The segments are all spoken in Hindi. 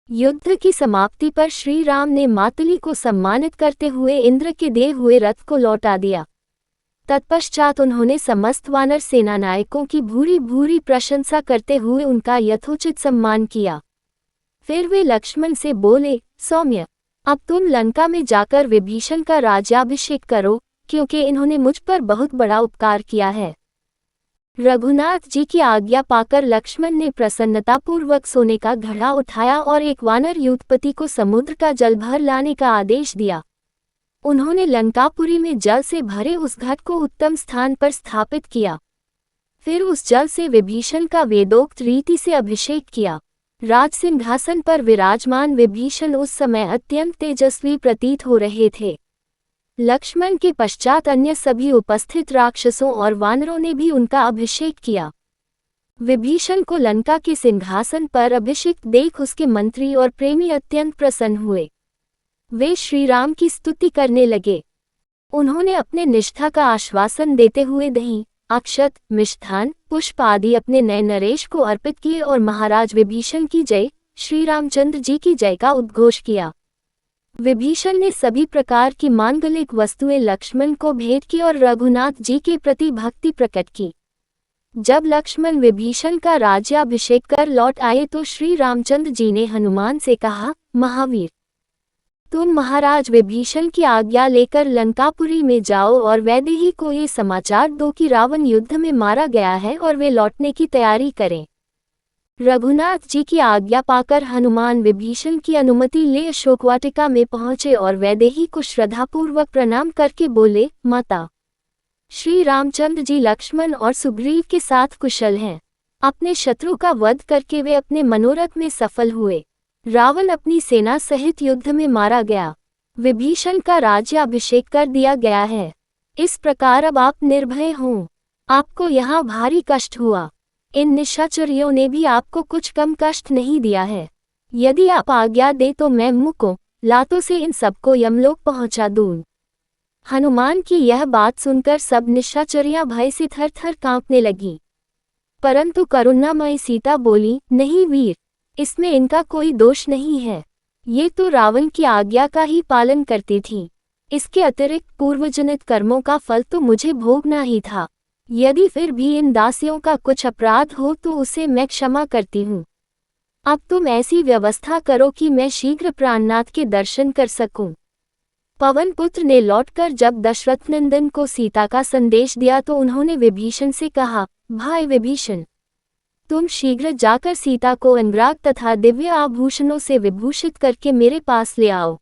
युद्ध की समाप्ति पर श्री राम ने मातुली को सम्मानित करते हुए इंद्र के दिए हुए रथ को लौटा दिया। तत्पश्चात उन्होंने समस्त वानर सेना नायकों की भूरी भूरी प्रशंसा करते हुए उनका यथोचित सम्मान किया। फिर वे लक्ष्मण से बोले, सौम्य, अब तुम लंका में जाकर विभीषण का राज्याभिषेक करो, क्योंकि इन्होंने मुझ पर बहुत बड़ा उपकार किया है। रघुनाथ जी की आज्ञा पाकर लक्ष्मण ने प्रसन्नतापूर्वक सोने का घड़ा उठाया और एक वानर युद्धपति को समुद्र का जल भर लाने का आदेश दिया। उन्होंने लंकापुरी में जल से भरे उस घट को उत्तम स्थान पर स्थापित किया। फिर उस जल से विभीषण का वेदोक्त रीति से अभिषेक किया। राज सिंहासन पर विराजमान विभीषण उस समय अत्यंत तेजस्वी प्रतीत हो रहे थे। लक्ष्मण के पश्चात अन्य सभी उपस्थित राक्षसों और वानरों ने भी उनका अभिषेक किया। विभीषण को लंका के सिंहासन पर अभिषिक्त देख उसके मंत्री और प्रेमी अत्यंत प्रसन्न हुए। वे श्रीराम की स्तुति करने लगे। उन्होंने अपने निष्ठा का आश्वासन देते हुए दही, अक्षत, मिष्ठान, पुष्प आदि अपने नए नरेश को अर्पित किए और महाराज विभीषण की जय, श्री रामचंद्र जी की जय का उद्घोष किया। विभीषण ने सभी प्रकार की मांगलिक वस्तुएं लक्ष्मण को भेंट की और रघुनाथ जी के प्रति भक्ति प्रकट की। जब लक्ष्मण विभीषण का राज्याभिषेक कर लौट आए तो श्री रामचंद्र जी ने हनुमान से कहा, महावीर, तुम महाराज विभीषण की आज्ञा लेकर लंकापुरी में जाओ और वैदेही को ये समाचार दो कि रावण युद्ध में मारा गया है और वे लौटने की तैयारी करें। रघुनाथ जी की आज्ञा पाकर हनुमान विभीषण की अनुमति ले अशोकवाटिका में पहुंचे और वैदेही को श्रद्धापूर्वक प्रणाम करके बोले, माता, श्री रामचंद्र जी लक्ष्मण और सुग्रीव के साथ कुशल हैं। अपने शत्रु का वध करके वे अपने मनोरथ में सफल हुए। रावण अपनी सेना सहित युद्ध में मारा गया। विभीषण का राज्याभिषेक कर दिया गया है। इस प्रकार अब आप निर्भय हों। आपको यहाँ भारी कष्ट हुआ। इन निशाचरियों ने भी आपको कुछ कम कष्ट नहीं दिया है। यदि आप आज्ञा दे तो मैं मुक्कों लातों से इन सबको यमलोक पहुँचा दूँ। हनुमान की यह बात सुनकर सब निशाचरियां भय से थर थर कांपने लगीं। परंतु करुणामयी सीता बोली, नहीं वीर, इसमें इनका कोई दोष नहीं है। ये तो रावण की आज्ञा का ही पालन करती थीं। इसके अतिरिक्त पूर्वजनित कर्मों का फल तो मुझे भोगना ही था। यदि फिर भी इन दासियों का कुछ अपराध हो तो उसे मैं क्षमा करती हूँ। अब तुम ऐसी व्यवस्था करो कि मैं शीघ्र प्राणनाथ के दर्शन कर सकूं। पवन पुत्र ने लौटकर जब दशरथनंदन को सीता का संदेश दिया तो उन्होंने विभीषण से कहा, भाई विभीषण, तुम शीघ्र जाकर सीता को अनुराग तथा दिव्य आभूषणों से विभूषित करके मेरे पास ले आओ।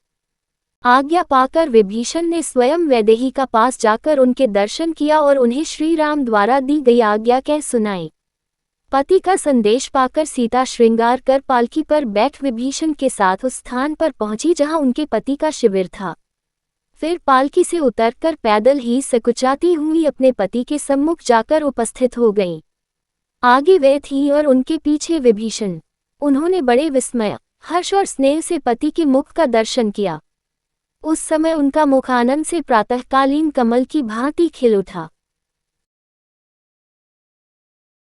आज्ञा पाकर विभीषण ने स्वयं वैदेही का पास जाकर उनके दर्शन किया और उन्हें श्री राम द्वारा दी गई आज्ञा कह सुनाई। पति का संदेश पाकर सीता श्रृंगार कर पालकी पर बैठ विभीषण के साथ उस स्थान पर पहुंची जहां उनके पति का शिविर था। फिर पालकी से उतरकर पैदल ही सकुचाती हुई अपने पति के सम्मुख जाकर उपस्थित हो गईं। आगे वे थीं और उनके पीछे विभीषण। उन्होंने बड़े विस्मय, हर्ष और स्नेह से पति के मुख का दर्शन किया। उस समय उनका मुख आनंद से प्रातःकालीन कमल की भांति खिल उठा।